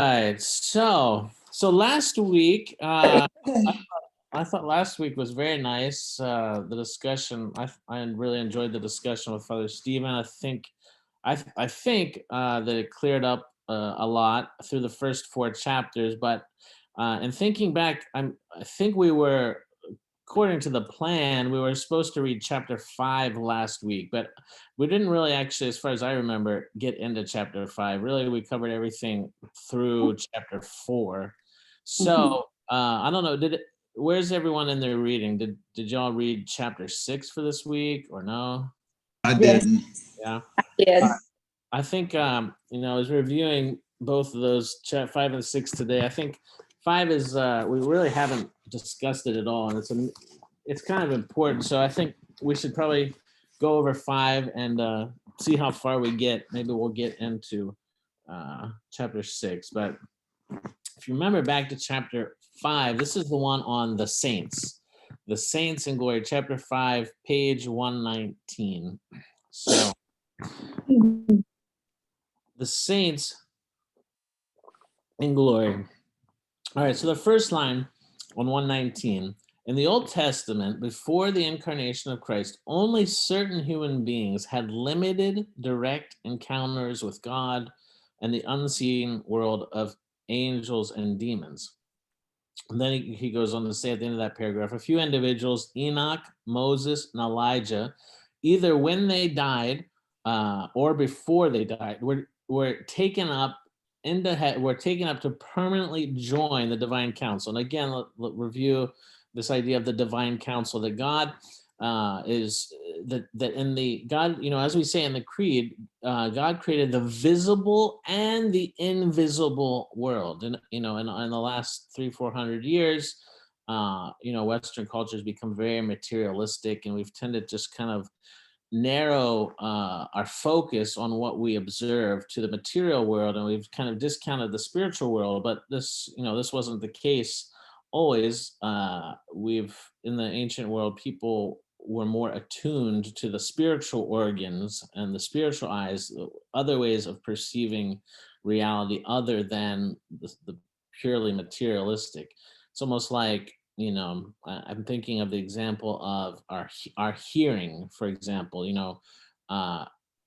right. So last week, I thought last week was very nice. The discussion, I really enjoyed the discussion with Father Stephen. I think that it cleared up a lot through the first four chapters. But in thinking back, I think we were, according to the plan, we were supposed to read chapter 5 last week, but we didn't really actually, as far as I remember, get into chapter 5. Really, we covered everything through chapter 4. So I don't know. Where's everyone in their reading? Did y'all read chapter 6 for this week or no? I Yes. didn't. Yeah. Yes. I think I was reviewing both of those, 5 and 6 today. I think 5 is we really haven't discussed it at all, and it's kind of important. So I think we should probably go over 5 and see how far we get. Maybe we'll get into chapter 6. But if you remember back to chapter 5, this is the one on the saints in glory, chapter 5, page 119. So the saints in glory. All right, so the first line on 119. In the Old Testament, before the incarnation of Christ, only certain human beings had limited direct encounters with God and the unseen world of angels and demons. And then he goes on to say at the end of that paragraph, a few individuals, Enoch, Moses, and Elijah, either when they died or before they died, were taken up were taken up to permanently join the divine council. And again, let's review this idea of the divine council, that God is that in the God, as we say in the creed, God created the visible and the invisible world. And in the last 300-400 years, Western cultures become very materialistic, and we've tended to just kind of narrow our focus on what we observe to the material world, and we've kind of discounted the spiritual world. But this wasn't the case always. In the ancient world, people were more attuned to the spiritual organs and the spiritual eyes, other ways of perceiving reality other than the purely materialistic. It's almost like, I'm thinking of the example of our hearing, for example.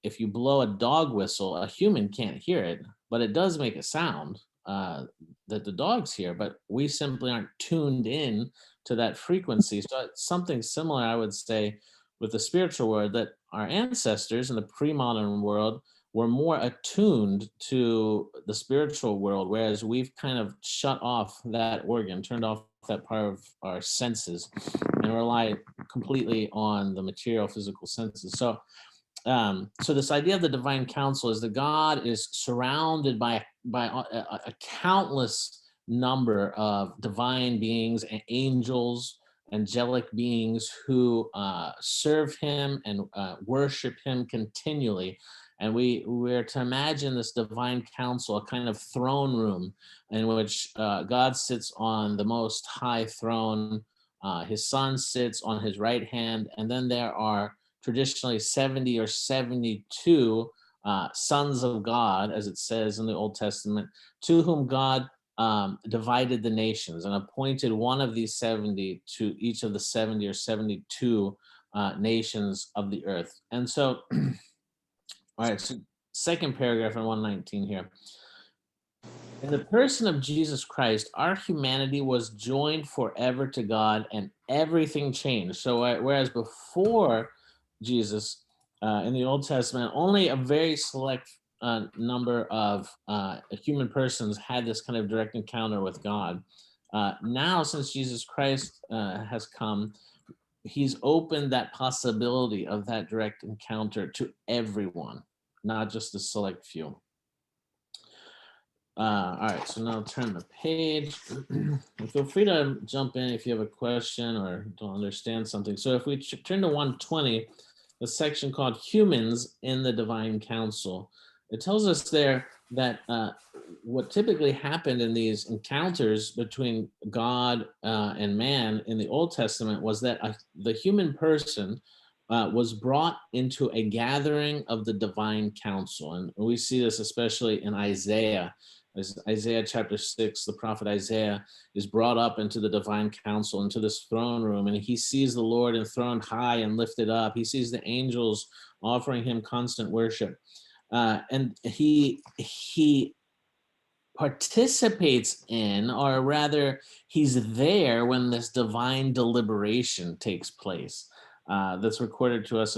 If you blow a dog whistle, a human can't hear it, but it does make a sound that the dogs hear, but we simply aren't tuned in to that frequency. So it's something similar, I would say, with the spiritual world, that our ancestors in the pre-modern world were more attuned to the spiritual world, whereas we've kind of shut off that organ, turned off that part of our senses, and rely completely on the material physical senses. So this idea of the divine council is that God is surrounded by a countless number of divine beings and angels, angelic beings who serve him and worship him continually. And we're to imagine this divine council, a kind of throne room in which God sits on the most high throne. His son sits on his right hand, and then there are traditionally 70 or 72 sons of God, as it says in the Old Testament, to whom God divided the nations and appointed one of these 70 to each of the 70 or 72 nations of the earth. And so, all right, so second paragraph in 119 here. In the person of Jesus Christ, our humanity was joined forever to God, and everything changed. So whereas before Jesus, in the Old Testament, only a very select number of human persons had this kind of direct encounter with God. Now, since Jesus Christ has come, he's opened that possibility of that direct encounter to everyone, not just a select few. All right, so now turn the page. Feel free to jump in if you have a question or don't understand something. So if we turn to 120, the section called Humans in the Divine Council, it tells us there that what typically happened in these encounters between God and man in the Old Testament was that the human person was brought into a gathering of the divine council. And we see this especially in Isaiah. As Isaiah chapter 6, the prophet Isaiah is brought up into the divine council, into this throne room, and he sees the Lord enthroned high and lifted up. He sees the angels offering him constant worship. And he participates in, or rather, he's there when this divine deliberation takes place. That's recorded to us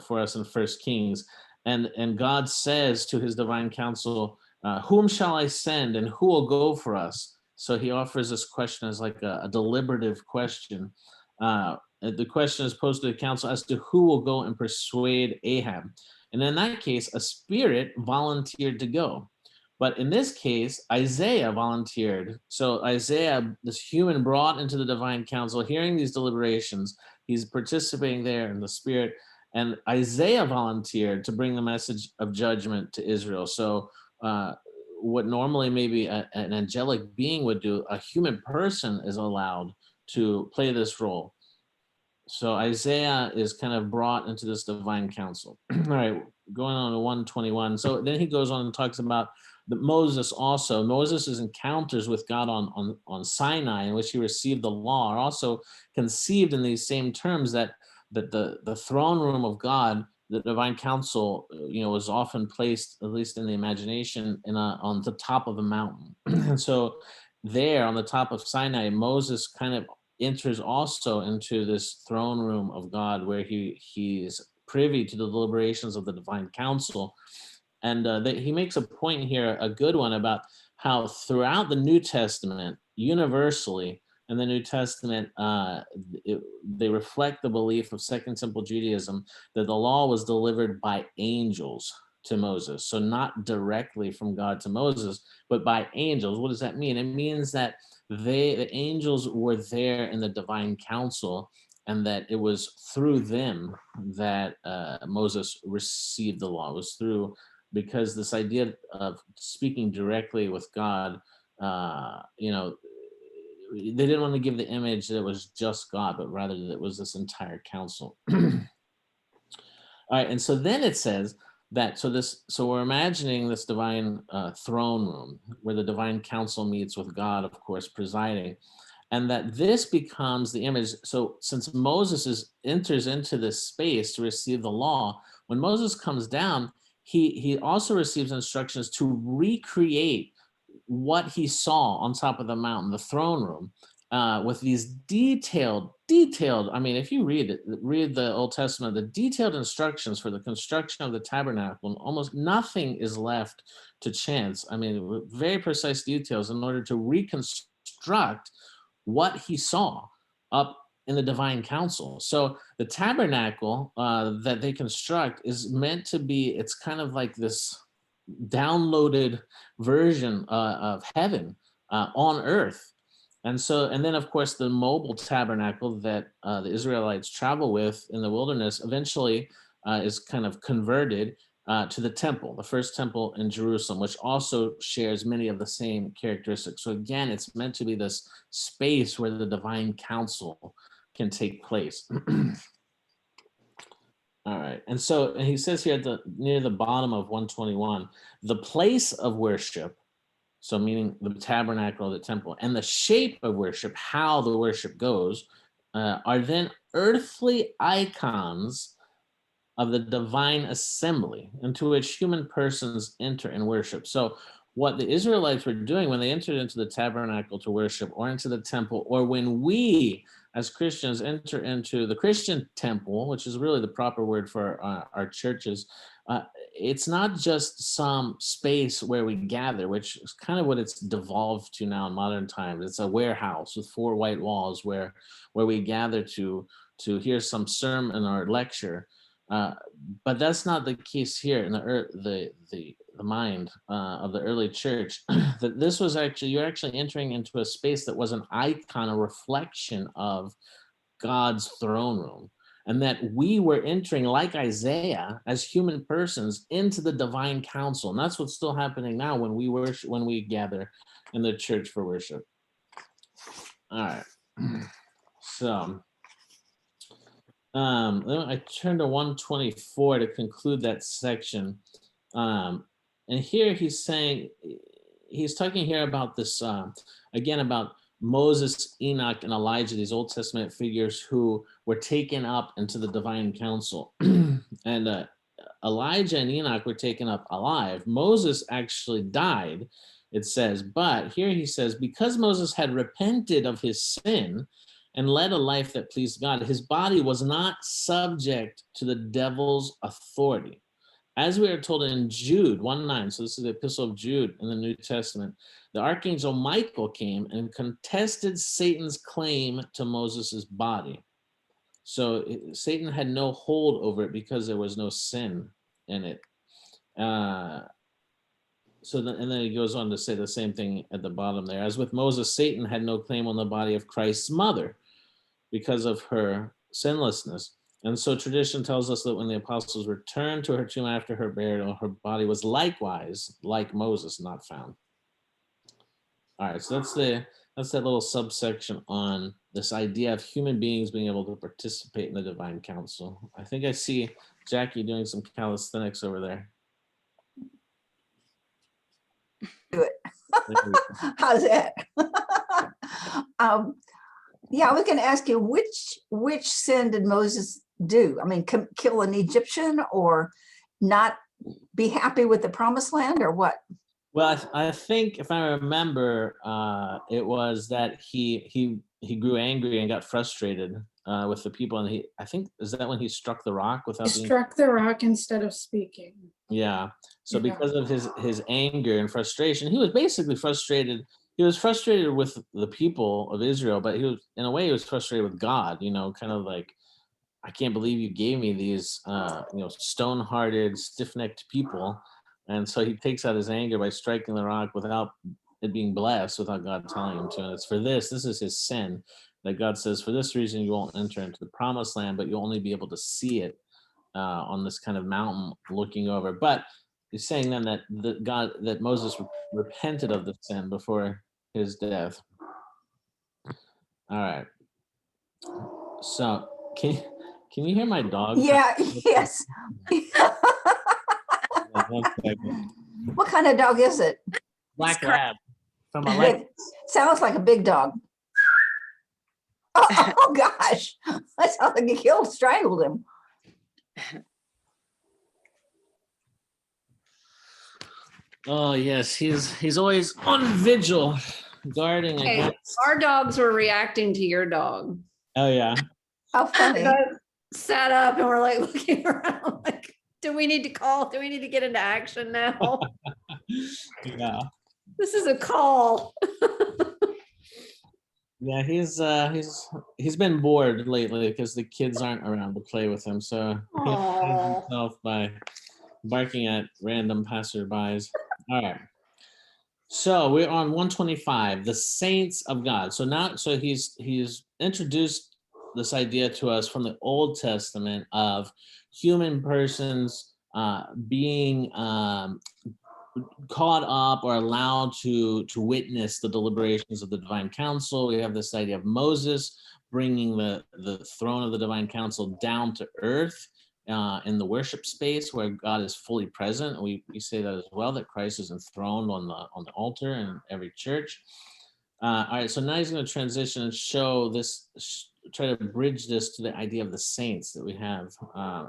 for us in First Kings, and God says to his divine council, "Whom shall I send, and who will go for us?" So he offers this question as like a deliberative question. The question is posed to the council as to who will go and persuade Ahab, and in that case, a spirit volunteered to go. But in this case, Isaiah volunteered. So Isaiah, this human brought into the divine council, hearing these deliberations, he's participating there in the spirit. And Isaiah volunteered to bring the message of judgment to Israel. So what normally maybe an angelic being would do, a human person is allowed to play this role. So Isaiah is kind of brought into this divine council. All right, going on to 121. So then he goes on and talks about Moses also. Moses' encounters with God on Sinai, in which he received the law, are also conceived in these same terms, that the throne room of God, the divine council, was often placed, at least in the imagination, on the top of a mountain. And so there on the top of Sinai, Moses kind of enters also into this throne room of God, where he is privy to the deliberations of the divine council. And he makes a point here, a good one, about how throughout the New Testament, universally in the New Testament, they reflect the belief of Second Temple Judaism that the law was delivered by angels to Moses. So not directly from God to Moses, but by angels. What does that mean? It means that the angels were there in the divine council, and that it was through them that Moses received the law. It was through, because this idea of speaking directly with God, they didn't want to give the image that it was just God, but rather that it was this entire council. All right, and so then it says that, so we're imagining this divine throne room where the divine council meets with God, of course, presiding, and that this becomes the image. So since Moses enters into this space to receive the law, when Moses comes down, he also receives instructions to recreate what he saw on top of the mountain, the throne room, with these detailed, I mean, if you read the Old Testament, the detailed instructions for the construction of the tabernacle, almost nothing is left to chance. I mean, very precise details in order to reconstruct what he saw up in the divine council. So the tabernacle that they construct is meant to be, it's kind of like this downloaded version of heaven on earth. And then of course the mobile tabernacle that the Israelites travel with in the wilderness eventually is kind of converted to the temple, the first temple in Jerusalem, which also shares many of the same characteristics. So again, it's meant to be this space where the divine council can take place. All right, and he says here near the bottom of 121, the place of worship, so meaning the tabernacle, the temple, and the shape of worship, how the worship goes, are then earthly icons of the divine assembly into which human persons enter and worship. So what the Israelites were doing when they entered into the tabernacle to worship, or into the temple, or when we as Christians enter into the Christian temple, which is really the proper word for our churches, it's not just some space where we gather, which is kind of what it's devolved to now in modern times. It's a warehouse with 4 white walls where we gather to hear some sermon or lecture. But that's not the case here in the mind of the early church. That this was actually, you're actually entering into a space that was an icon, a reflection of God's throne room, and that we were entering, like Isaiah, as human persons into the divine council. And that's what's still happening now when we worship, when we gather in the church for worship. All right, so I turn to 124 to conclude that section. And here he's saying, he's talking here about this, again, about Moses, Enoch, and Elijah, these Old Testament figures who were taken up into the divine council. And Elijah and Enoch were taken up alive. Moses actually died, it says. But here he says, because Moses had repented of his sin and led a life that pleased God, his body was not subject to the devil's authority. As we are told in Jude 1:9, so this is the epistle of Jude in the New Testament, the archangel Michael came and contested Satan's claim to Moses's body. So Satan had no hold over it because there was no sin in it. And then he goes on to say the same thing at the bottom there. As with Moses, Satan had no claim on the body of Christ's mother because of her sinlessness. And so tradition tells us that when the apostles returned to her tomb after her burial, her body was likewise, like Moses, not found. All right, so that's that little subsection on this idea of human beings being able to participate in the divine council. I think I see Jackie doing some calisthenics over there. Do it. How's that? Yeah, I was going to ask you, which sin did Moses do? I mean, kill an Egyptian or not be happy with the promised land, or what? Well, I think if I remember, it was that he grew angry and got frustrated with the people, and I think, is that when he struck the rock without He struck the rock instead of speaking. Yeah. So Yeah. because of his anger and frustration, he was basically frustrated. He was frustrated with the people of Israel, but he was, in a way, he was frustrated with God, kind of like, I can't believe you gave me these, stone-hearted, stiff-necked people. And so he takes out his anger by striking the rock without it being blessed, without God telling him to. And it's for this is his sin, that God says, for this reason, you won't enter into the promised land, but you'll only be able to see it on this kind of mountain looking over. But he's saying then that Moses repented of the sin before his death. All right. So can you hear my dog? Yeah, yes. What kind of dog is it? Black Lab from Alexa. It sounds like a big dog. Oh gosh, that sounds like he strangled him. Oh yes, he's always on vigil, guarding Hey, against. our dogs were reacting to your dog. Oh yeah. How funny. Sat up and we're like looking around like, do we need to call? Do we need to get into action now? Yeah. This is a call. Yeah, he's been bored lately because the kids aren't around to play with him. So he finds himself by barking at random passerbys. All right. So we're on 125, the saints of God. So he's introduced this idea to us from the Old Testament of human persons being caught up or allowed to witness the deliberations of the divine council. We have this idea of Moses bringing the throne of the divine council down to earth in the worship space where God is fully present. We say that as well, that Christ is enthroned on the altar in every church. All right, so now he's going to transition and show this, try to bridge this to the idea of the saints that we have,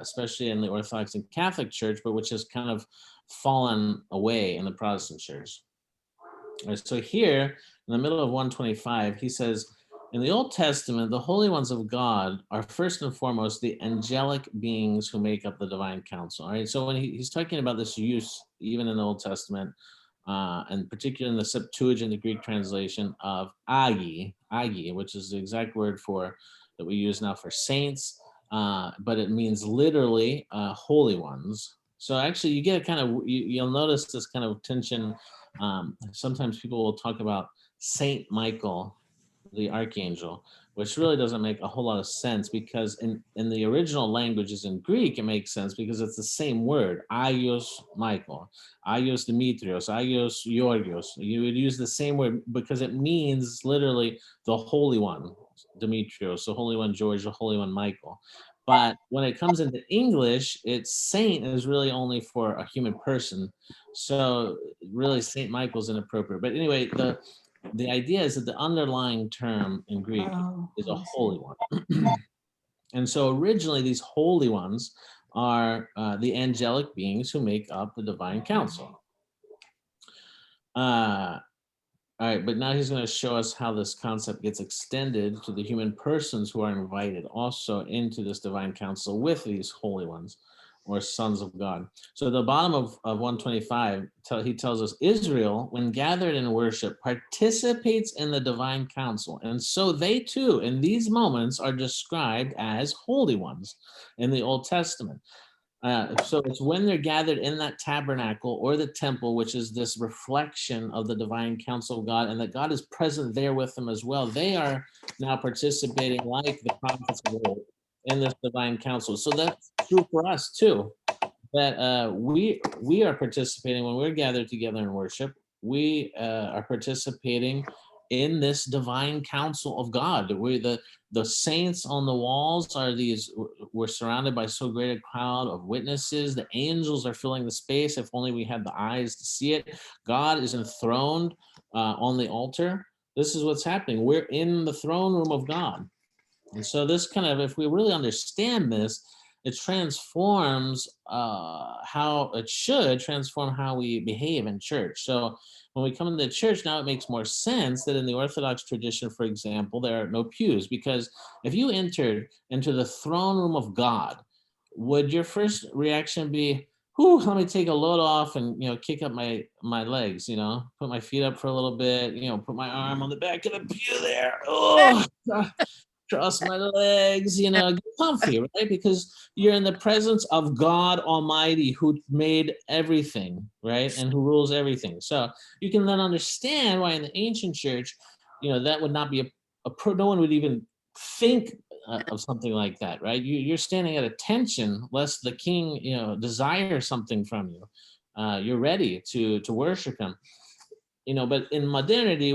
especially in the Orthodox and Catholic Church, but which has kind of fallen away in the Protestant Church. All right, so here in the middle of 125, he says, in the Old Testament, the holy ones of God are first and foremost the angelic beings who make up the divine council. All right, so when he's talking about this use, even in the Old Testament, and particularly in the Septuagint, the Greek translation of agi, which is the exact word that we use now for saints, but it means literally holy ones. So actually, you get a kind of, you'll notice this kind of tension. Sometimes people will talk about Saint Michael, the archangel, which really doesn't make a whole lot of sense, because in the original languages in Greek, it makes sense because it's the same word, Aios Michael, Aios Demetrios, Aios Georgios. You would use the same word because it means literally the Holy One, Demetrios, the Holy One George, the Holy One Michael. But when it comes into English, it's saint is really only for a human person. So really Saint Michael's inappropriate. But anyway, the idea is that the underlying term in Greek Oh, is a I see. holy one. And so originally these holy ones are the angelic beings who make up the divine council. All right, but now he's going to show us how this concept gets extended to the human persons who are invited also into this divine council with these holy ones or sons of God. So at the bottom of 125, he tells us Israel, when gathered in worship, participates in the divine council. And so they too, in these moments, are described as holy ones in the Old Testament. So it's when they're gathered in that tabernacle or the temple, which is this reflection of the divine council of God, and that God is present there with them as well. They are now participating like the prophets of old in this divine council. So that's true for us too, that we are participating when we're gathered together in worship. We are participating in this divine council of God. The saints on the walls are these, we're surrounded by so great a crowd of witnesses. The angels are filling the space. If only we had the eyes to see it. God is enthroned on the altar. This is what's happening. We're in the throne room of God. And so this kind of, if we really understand this, it transforms how it should transform how we behave in church. So when we come into church now, it makes more sense that in the Orthodox tradition, for example, there are no pews, because if you entered into the throne room of God, would your first reaction be, whew, let me take a load off and, kick up my legs, put my feet up for a little bit, put my arm on the back of the pew there. Oh, cross my legs, get comfy, right? Because you're in the presence of God Almighty, who made everything, right? And who rules everything. So you can then understand why in the ancient church, that would not be no one would even think of something like that, right? You're standing at attention lest the king, desire something from you. You're ready to worship him. But in modernity,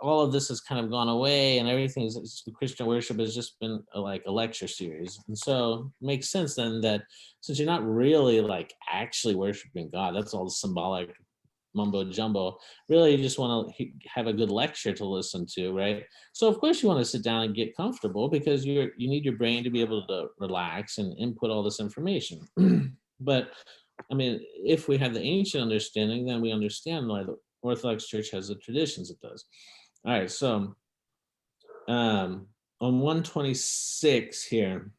all of this has kind of gone away, and everything is the Christian worship has just been like a lecture series. And so it makes sense then that since you're not really like actually worshiping God, that's all symbolic mumbo jumbo. Really, you just want to have a good lecture to listen to, right? So of course you want to sit down and get comfortable, because you need your brain to be able to relax and input all this information. But I mean, if we have the ancient understanding, then we understand why the Orthodox Church has the traditions it does. All right, so on 126 here,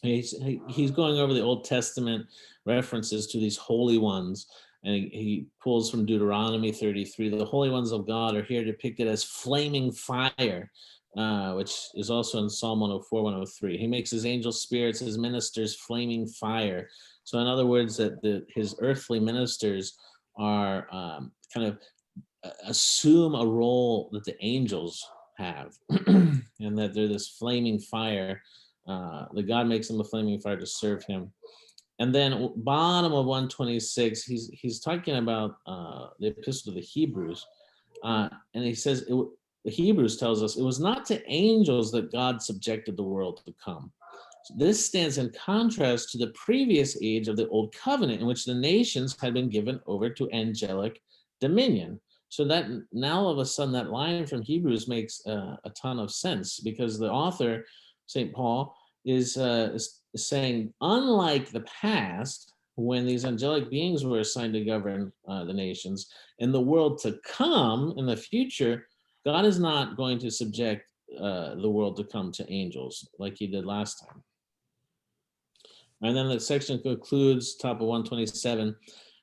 he's going over the Old Testament references to these holy ones, and he pulls from Deuteronomy 33. The holy ones of God are here depicted as flaming fire, which is also in Psalm 104, 103. He makes his angel spirits, his ministers, flaming fire. So in other words, that his earthly ministers are kind of assume a role that the angels have, and that they're this flaming fire. The God makes them a flaming fire to serve him. And then bottom of 126, he's talking about the epistle to the Hebrews, and he says the Hebrews tells us it was not to angels that God subjected the world to come. So this stands in contrast to the previous age of the Old Covenant, in which the nations had been given over to angelic dominion. So that now all of a sudden that line from Hebrews makes a ton of sense, because the author, St. Paul, is saying, unlike the past, when these angelic beings were assigned to govern the nations, in the world to come, in the future, God is not going to subject the world to come to angels like he did last time. And then the section concludes, top of 127.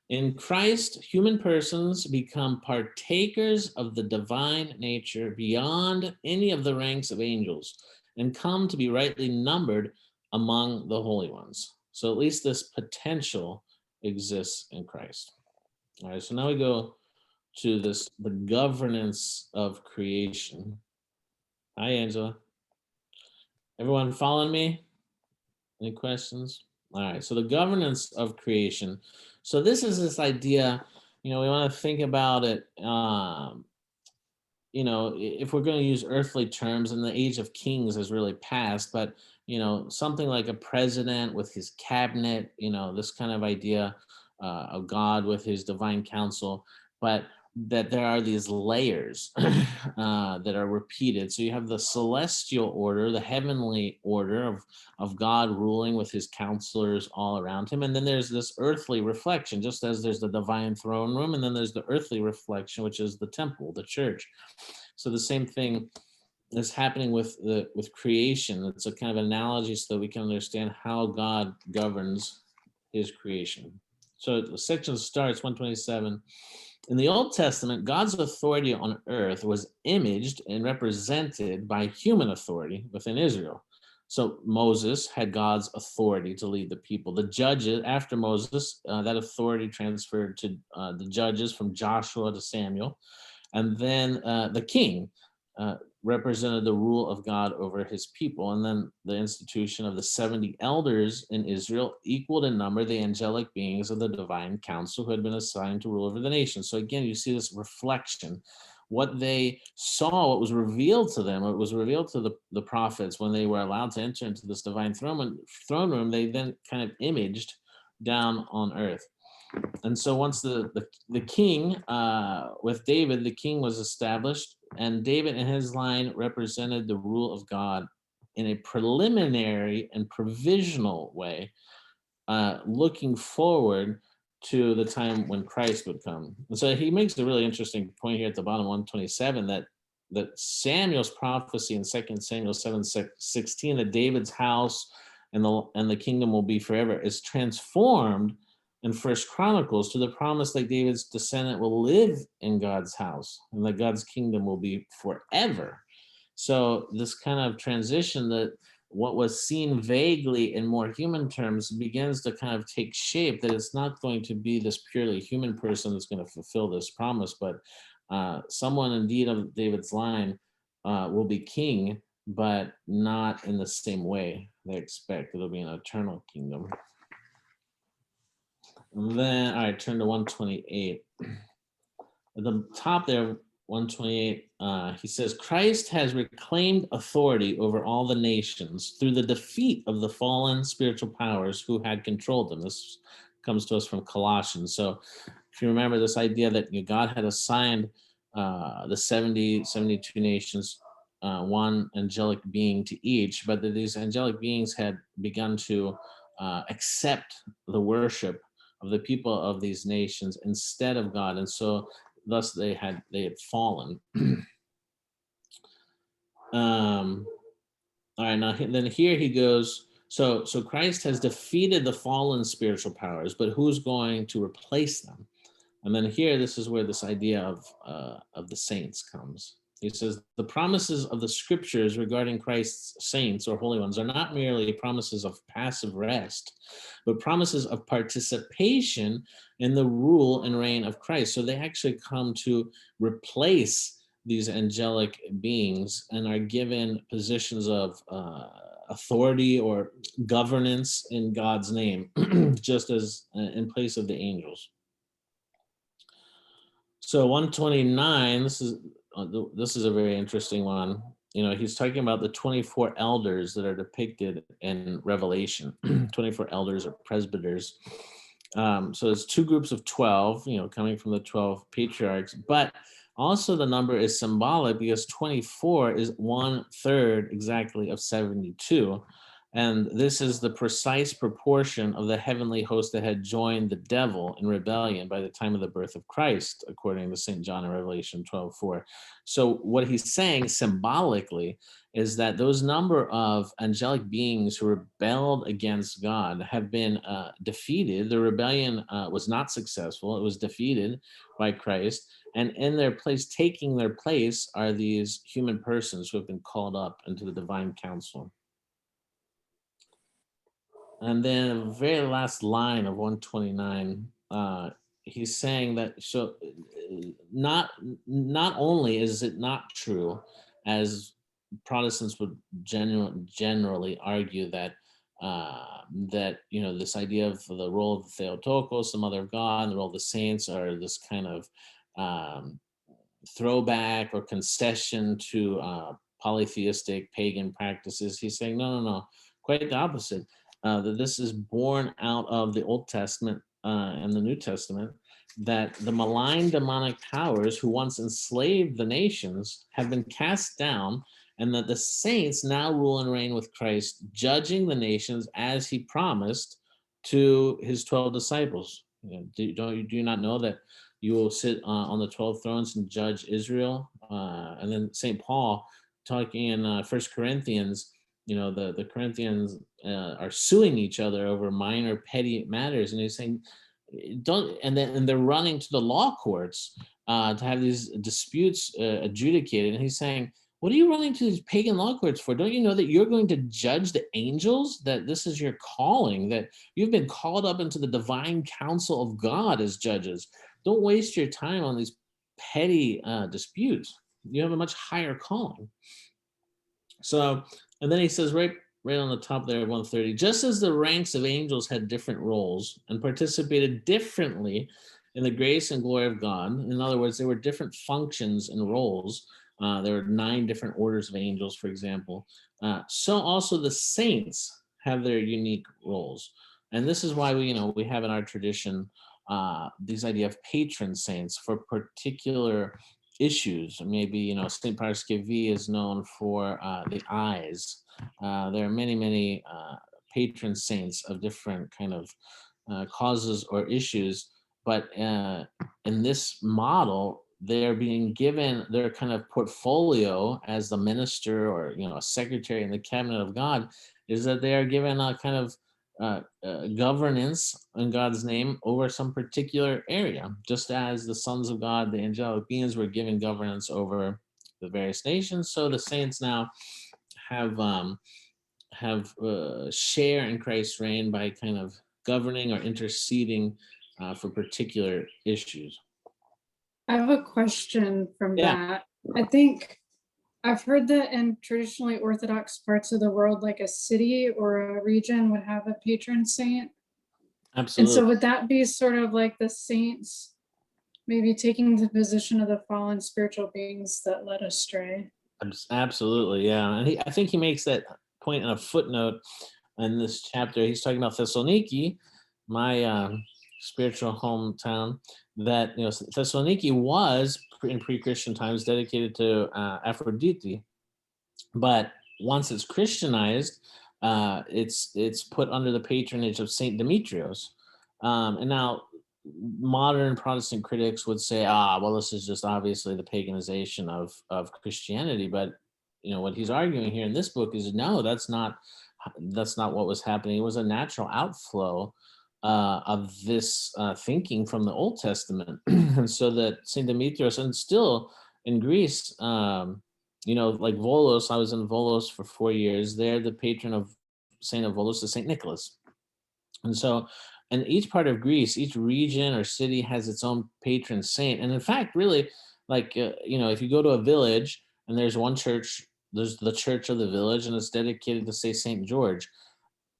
In Christ, human persons become partakers of the divine nature beyond any of the ranks of angels, and come to be rightly numbered among the holy ones. So at least this potential exists in Christ. All right, so now we go to the governance of creation. Hi, Angela. Everyone following me? Any questions? All right, so the governance of creation. So this is this idea, we want to think about it if we're going to use earthly terms, and the age of kings has really passed, but something like a president with his cabinet, this kind of idea of God with his divine council, but that there are these layers that are repeated. So you have the celestial order, the heavenly order of God ruling with his counselors all around him. And then there's this earthly reflection, just as there's the divine throne room, and then there's the earthly reflection, which is the temple, the church. So the same thing is happening with creation. It's a kind of analogy so that we can understand how God governs his creation. So the section starts 127. In the Old Testament, God's authority on earth was imaged and represented by human authority within Israel. So Moses had God's authority to lead the people. The judges, after Moses, that authority transferred to the judges from Joshua to Samuel. And then the king represented the rule of God over his people. And then the institution of the 70 elders in Israel equaled in number the angelic beings of the divine council who had been assigned to rule over the nation. So again, you see this reflection. What they saw, what was revealed to them, what was revealed to the prophets when they were allowed to enter into this divine throne room, they then kind of imaged down on earth. And so once the king, with David, the king was established, and David and his line represented the rule of God in a preliminary and provisional way, looking forward to the time when Christ would come. And so he makes a really interesting point here at the bottom, 127, that Samuel's prophecy in 2 Samuel 7:16, that David's house and the kingdom will be forever, is transformed in First Chronicles to the promise that David's descendant will live in God's house and that God's kingdom will be forever. So this kind of transition, that what was seen vaguely in more human terms begins to kind of take shape, that it's not going to be this purely human person that's going to fulfill this promise, but someone indeed of David's line will be king, but not in the same way they expect. It'll be an eternal kingdom. And then, all right, turn to 128. At the top there, 128, he says, Christ has reclaimed authority over all the nations through the defeat of the fallen spiritual powers who had controlled them. This comes to us from Colossians. So if you remember this idea that God had assigned the 72 nations, one angelic being to each, but that these angelic beings had begun to accept the worship of the people of these nations instead of God, and so thus they had fallen. All right, now then here he goes. So Christ has defeated the fallen spiritual powers, but who's going to replace them? And then here, this is where this idea of the saints comes. He says, the promises of the scriptures regarding Christ's saints or holy ones are not merely promises of passive rest, but promises of participation in the rule and reign of Christ. So they actually come to replace these angelic beings and are given positions of authority or governance in God's name, just as in place of the angels. So 129, this is a very interesting one. He's talking about the 24 elders that are depicted in Revelation. 24 elders or presbyters. So it's two groups of 12, coming from the 12 patriarchs, but also the number is symbolic because 24 is 1/3 exactly of 72. And this is the precise proportion of the heavenly host that had joined the devil in rebellion by the time of the birth of Christ, according to St. John in Revelation 12:4. So what he's saying symbolically is that those number of angelic beings who rebelled against God have been defeated. The rebellion was not successful. It was defeated by Christ. And in their place, taking their place, are these human persons who have been called up into the divine council. And then the very last line of 129, he's saying that not only is it not true, as Protestants would generally argue, that this idea of the role of the Theotokos, the Mother of God, and the role of the saints are this kind of throwback or concession to polytheistic pagan practices. He's saying, no, quite the opposite. That this is born out of the Old Testament and the New Testament, that the malign demonic powers who once enslaved the nations have been cast down, and that the saints now rule and reign with Christ, judging the nations as he promised to his 12 disciples. Do you not know that you will sit on the 12 thrones and judge Israel? And then St. Paul, talking in First Corinthians, the Corinthians are suing each other over minor petty matters, and he's saying, don't. And they're running to the law courts to have these disputes adjudicated. And he's saying, what are you running to these pagan law courts for? Don't you know that you're going to judge the angels? That this is your calling, that you've been called up into the divine council of God as judges. Don't waste your time on these petty disputes. You have a much higher calling. So, and then he says right on the top there, 130, just as the ranks of angels had different roles and participated differently in the grace and glory of God. In other words, there were different functions and roles. There were 9 different orders of angels, for example. So also the saints have their unique roles. And this is why we have in our tradition these idea of patron saints for particular issues. Maybe, St. Paraskevi is known for the eyes. There are many patron saints of different kind of causes or issues. But in this model, they're being given their kind of portfolio as the minister or a secretary in the cabinet of God, is that they are given a kind of governance in God's name over some particular area, just as the sons of God, the angelic beings, were given governance over the various nations. So the saints now have share in Christ's reign by kind of governing or interceding for particular issues. I have a question from Yeah. that. I think I've heard that in traditionally Orthodox parts of the world, like a city or a region would have a patron saint. Absolutely. And so would that be sort of like the saints maybe taking the position of the fallen spiritual beings that led astray? Absolutely, yeah. And I think he makes that point in a footnote in this chapter. He's talking about Thessaloniki, my spiritual hometown, that Thessaloniki was in pre-Christian times dedicated to Aphrodite, but once it's Christianized, it's put under the patronage of Saint Demetrios. And now modern Protestant critics would say, well, this is just obviously the paganization of Christianity. But what he's arguing here in this book is no, that's not what was happening. It was a natural outflow of this thinking from the Old Testament. And so that Saint Demetrios, and still in Greece, like Volos, I was in Volos for 4 years. They're the patron of Saint of Volos is Saint Nicholas. And so, and each part of Greece, each region or city has its own patron saint. And in fact, really, like, if you go to a village and there's one church, there's the church of the village, and it's dedicated to, say, St. George.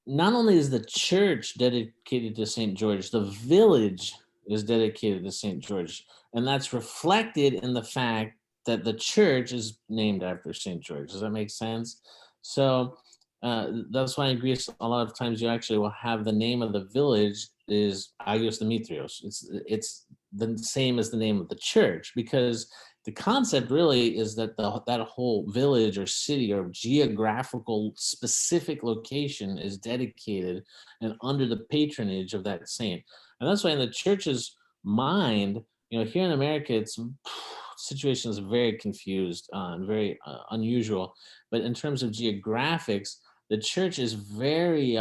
Not only is the church dedicated to St. George, the village is dedicated to St. George. And that's reflected in the fact that the church is named after St. George. Does that make sense? So that's why in Greece, a lot of times you actually will have the name of the village is Agios Demetrios. It's the same as the name of the church, because the concept really is that that whole village or city or geographical specific location is dedicated and under the patronage of that saint. And that's why in the church's mind, here in America, situation is very confused and very unusual. But in terms of geographics, the church is very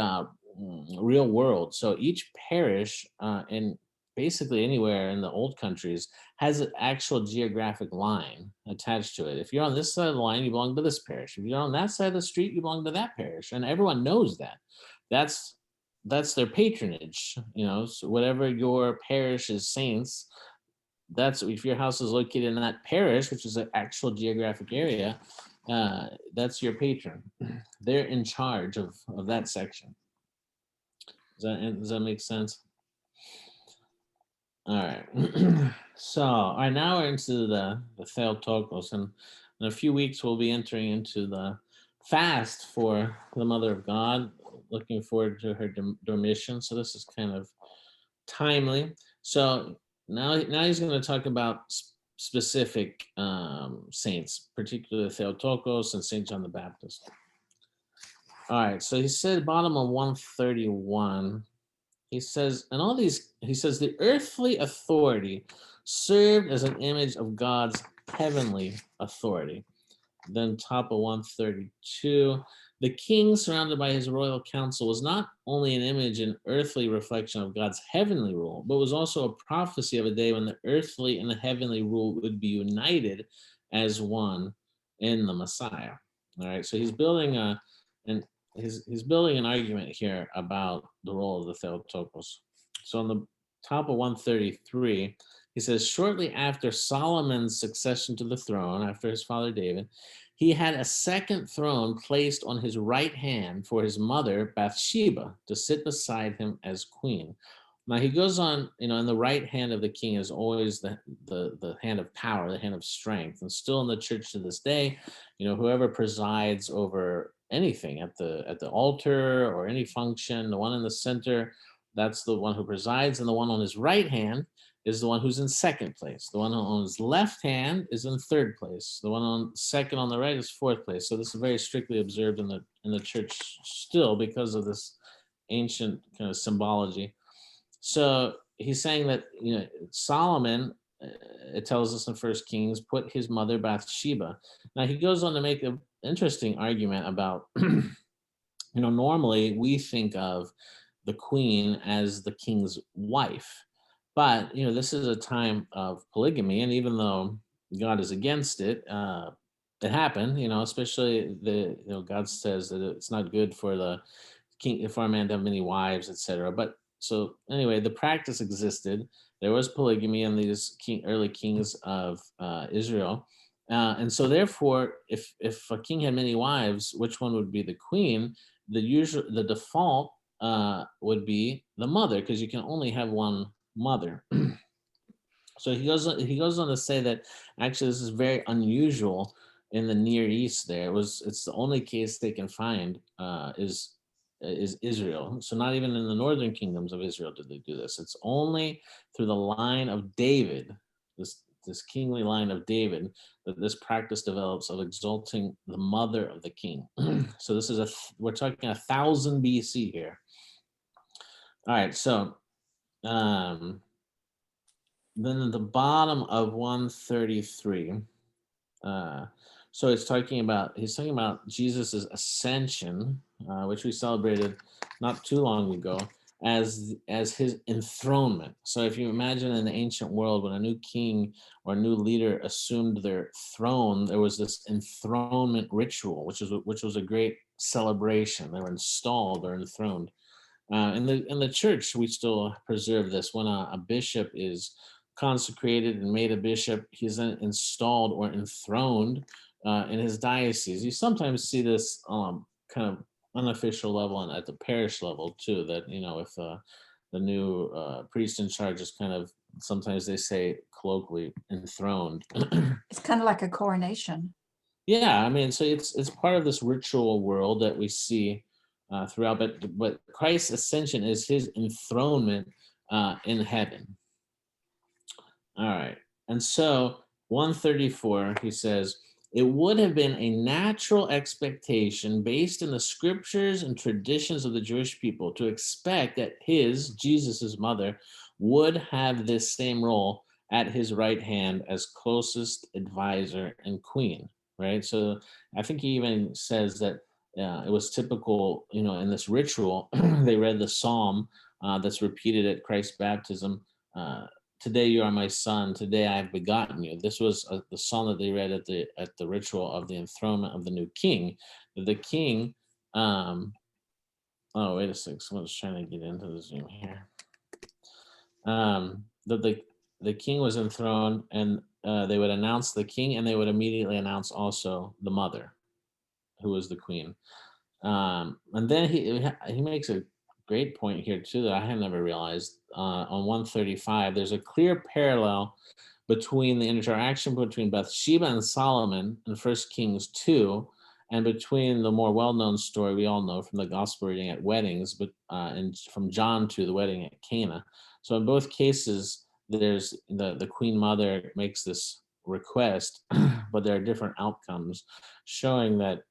real world. So each parish in basically anywhere in the old countries has an actual geographic line attached to it. If you're on this side of the line, you belong to this parish. If you're on that side of the street, you belong to that parish. And everyone knows that. That's their patronage. So whatever your parish's saints, that's if your house is located in that parish, which is an actual geographic area, that's your patron. They're in charge of that section. Does that make sense? All right. So, all right, now we're into the Theotokos, and in a few weeks we'll be entering into the fast for the Mother of God. Looking forward to her dormition. So this is kind of timely. So now he's going to talk about specific saints, particularly Theotokos and Saint John the Baptist. All right. So he said, bottom of 131. He says, and all these, he says, the earthly authority served as an image of God's heavenly authority. Then top of 132, the king surrounded by his royal council was not only an image and earthly reflection of God's heavenly rule, but was also a prophecy of a day when the earthly and the heavenly rule would be united as one in the Messiah. All right, so he's building he's building an argument here about the role of the Theotokos. So on the top of 133, he says, shortly after Solomon's succession to the throne, after his father David, he had a second throne placed on his right hand for his mother Bathsheba to sit beside him as queen. Now he goes on, in the right hand of the king is always the hand of power, the hand of strength. And still in the church to this day, whoever presides over anything at the altar or any function, the one in the center, that's the one who presides, and the one on his right hand is the one who's in second place. The one on his left hand is in third place. The one on second on the right is fourth place. So this is very strictly observed in the church still because of this ancient kind of symbology. So he's saying that Solomon, it tells us in First Kings, put his mother Bathsheba. Now he goes on to make an interesting argument about, normally we think of the queen as the king's wife. But this is a time of polygamy, and even though God is against it, it happened. Especially God says that it's not good for the king, for a man to have many wives, etc. But so anyway, the practice existed. There was polygamy in these early kings of Israel, and so therefore, if a king had many wives, which one would be the queen? The default would be the mother, because you can only have one mother. So he goes on to say that actually this is very unusual in the Near East. It's the only case they can find is Israel. So not even in the northern kingdoms of Israel did they do this. It's only through the line of David, this kingly line of David, that this practice develops of exalting the mother of the king. So this is we're talking 1000 BC here. All right, so then at the bottom of 133, so he's talking about Jesus's ascension, which we celebrated not too long ago, as his enthronement. So if you imagine in the ancient world, when a new king or a new leader assumed their throne, there was this enthronement ritual, which was a great celebration. They were installed or enthroned. In the church, we still preserve this. When a bishop is consecrated and made a bishop, he's then installed or enthroned in his diocese. You sometimes see this kind of unofficial level and at the parish level too, that if the new priest in charge is kind of, sometimes they say colloquially, enthroned. It's kind of like a coronation. Yeah, I mean, so it's part of this ritual world that we see throughout, but Christ's ascension is his enthronement in heaven. All right, and so 134, he says, it would have been a natural expectation based in the scriptures and traditions of the Jewish people to expect that Jesus's mother, would have this same role at his right hand as closest advisor and queen, right? So I think he even says that it was typical, in this ritual, they read the psalm that's repeated at Christ's baptism. Today you are my son, today I have begotten you. This was the psalm that they read at the ritual of the enthronement of the new king. The king, oh, wait a second, someone's trying to get into the Zoom here. The king was enthroned, and they would announce the king, and they would immediately announce also the mother, who was the queen. And then he makes a great point here too that I had never realized. On 135, there's a clear parallel between the interaction between Bathsheba and Solomon in 1 Kings 2, and between the more well-known story we all know from the gospel reading at weddings, but and from John to the wedding at Cana. So in both cases, there's the Queen Mother makes this request, but there are different outcomes, showing that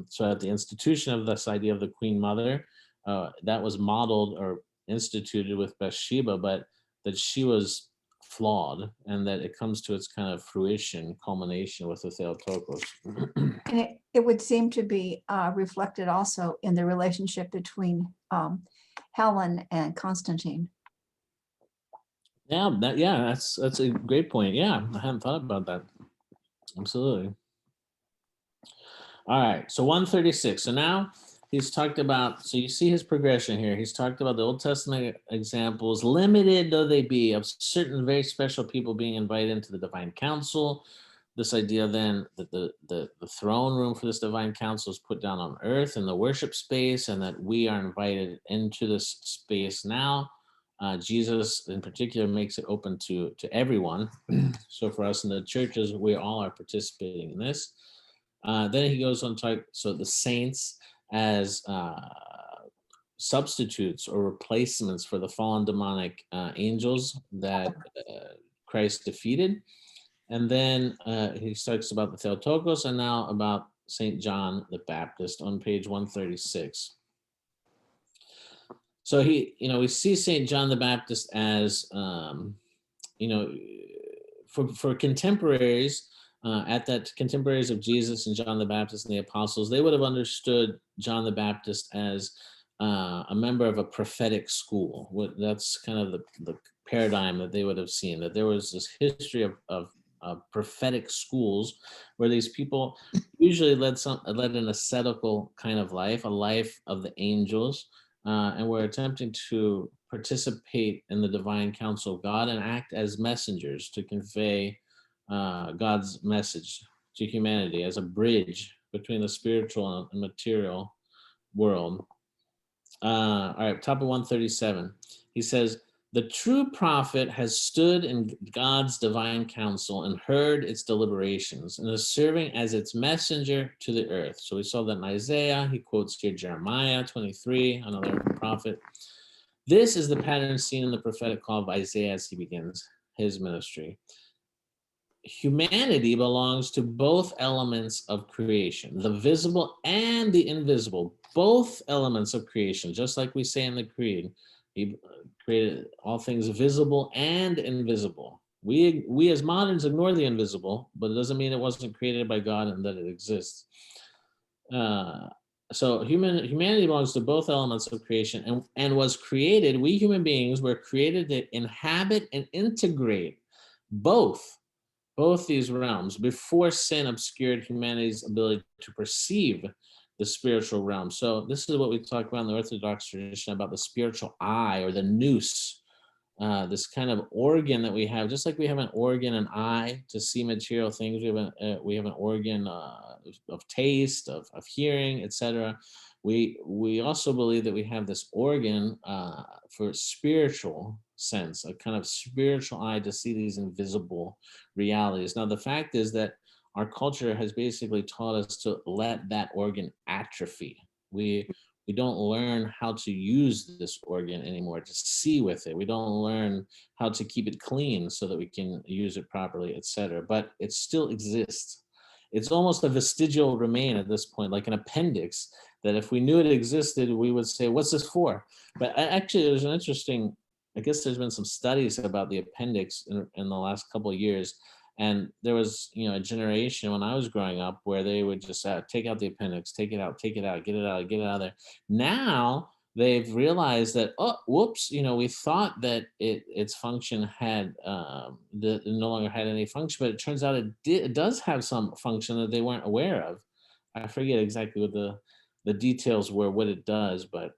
so at the institution of this idea of the Queen Mother, that was modeled or instituted with Bathsheba, but that she was flawed, and that it comes to its kind of fruition, culmination with the Theotokos. And it would seem to be reflected also in the relationship between Helen and Constantine. Yeah, that's a great point. Yeah, I hadn't thought about that. Absolutely. All right, so 136. So now he's talked about, so you see his progression here. He's talked about the Old Testament examples, limited though they be, of certain very special people being invited into the divine council. This idea then that the throne room for this divine council is put down on earth in the worship space, and that we are invited into this space now. Jesus in particular makes it open to everyone. So for us in the churches, we all are participating in this. Then he goes on to talk, so the saints as substitutes or replacements for the fallen demonic angels that Christ defeated. And then he talks about the Theotokos, and now about St. John the Baptist on page 136. So we see St. John the Baptist as, for contemporaries, contemporaries of Jesus and John the Baptist and the apostles, they would have understood John the Baptist as a member of a prophetic school. That's kind of the paradigm that they would have seen, that there was this history of prophetic schools where these people usually led an ascetical kind of life, a life of the angels, and were attempting to participate in the divine counsel of God and act as messengers to convey God's message to humanity as a bridge between the spiritual and material world. All right, top of 137. He says, the true prophet has stood in God's divine counsel and heard its deliberations and is serving as its messenger to the earth. So we saw that in Isaiah. He quotes here Jeremiah 23, another prophet. This is the pattern seen in the prophetic call of Isaiah as he begins his ministry. Humanity belongs to both elements of creation, the visible and the invisible, both elements of creation, just like we say in the Creed. He created all things visible and invisible. We as moderns ignore the invisible, but it doesn't mean it wasn't created by God and that it exists. So humanity belongs to both elements of creation and was created. We human beings were created to inhabit and integrate both these realms before sin obscured humanity's ability to perceive the spiritual realm. So this is what we talk about in the Orthodox tradition about the spiritual eye, or the nous, this kind of organ that we have. Just like we have an organ, an eye to see material things, we have an organ of taste, of hearing, etc. We also believe that we have this organ for spiritual sense, a kind of spiritual eye to see these invisible realities. Now, the fact is that our culture has basically taught us to let that organ atrophy. We don't learn how to use this organ anymore, to see with it. We don't learn how to keep it clean so that we can use it properly, etc. But it still exists. It's almost a vestigial remain at this point, like an appendix, that if we knew it existed, we would say, what's this for? But actually, there's an interesting, I guess there's been some studies about the appendix in the last couple of years. And there was, a generation when I was growing up where they would just take out the appendix, take it out, get it out of there. Now they've realized that, oh, whoops, we thought that its function had it no longer had any function, but it turns out it does have some function that they weren't aware of. I forget exactly what the details were, what it does, but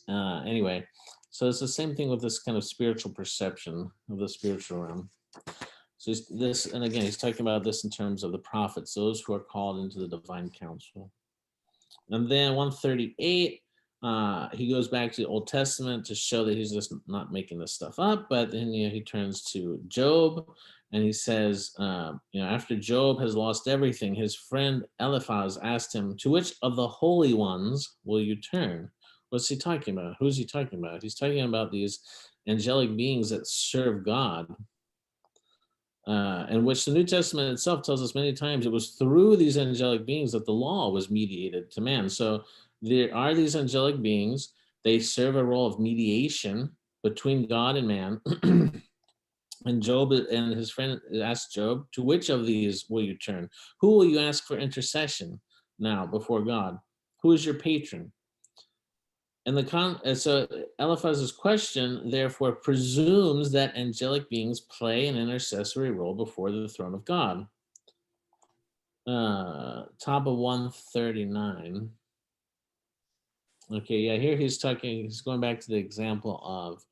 anyway, so it's the same thing with this kind of spiritual perception of the spiritual realm. So this, and again, he's talking about this in terms of the prophets, those who are called into the divine council. And then 138, He goes back to the Old Testament to show that he's just not making this stuff up. But then he turns to Job, and he says, after Job has lost everything, his friend Eliphaz asked him, "To which of the holy ones will you turn?" What's he talking about? Who's he talking about? He's talking about these angelic beings that serve God. And which the New Testament itself tells us many times it was through these angelic beings that the law was mediated to man. So there are these angelic beings. They serve a role of mediation between God and man. And Job and his friend asked Job, "To which of these will you turn? Who will you ask for intercession now before God? Who is your patron?" And so Eliphaz's question therefore presumes that angelic beings play an intercessory role before the throne of God. Top of 139. Okay, yeah, here he's going back to the example of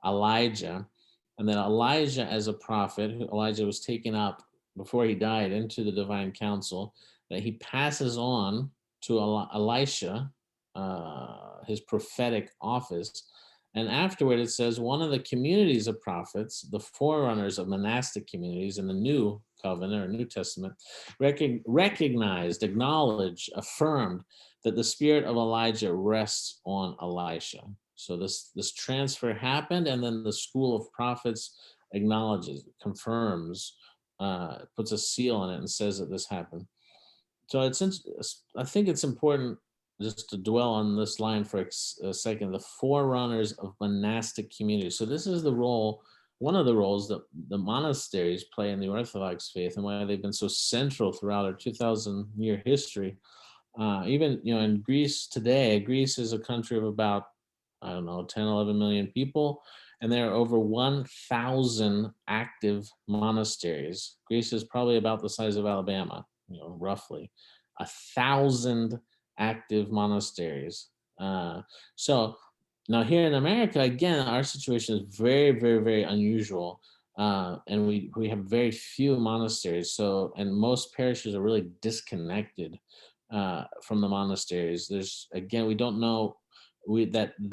Elijah, and that Elijah as a prophet, Elijah was taken up before he died into the divine council, that he passes on to Elisha, his prophetic office. And afterward, it says one of the communities of prophets, the forerunners of monastic communities in the New Covenant or New Testament, recognized, acknowledged, affirmed that the spirit of Elijah rests on Elisha. So this transfer happened, and then the school of prophets acknowledges, confirms, puts a seal on it, and says that this happened. So I think it's important just to dwell on this line for a second, the forerunners of monastic communities. So this is the role, one of the roles that the monasteries play in the Orthodox faith, and why they've been so central throughout our 2,000-year history. Even, in Greece today, Greece is a country of about, 10, 11 million people, and there are over 1,000 active monasteries. Greece is probably about the size of Alabama, roughly. 1,000 active monasteries. So now here in America, again, our situation is very, very, very unusual. And we have very few monasteries. So, and most parishes are really disconnected from the monasteries. We don't know that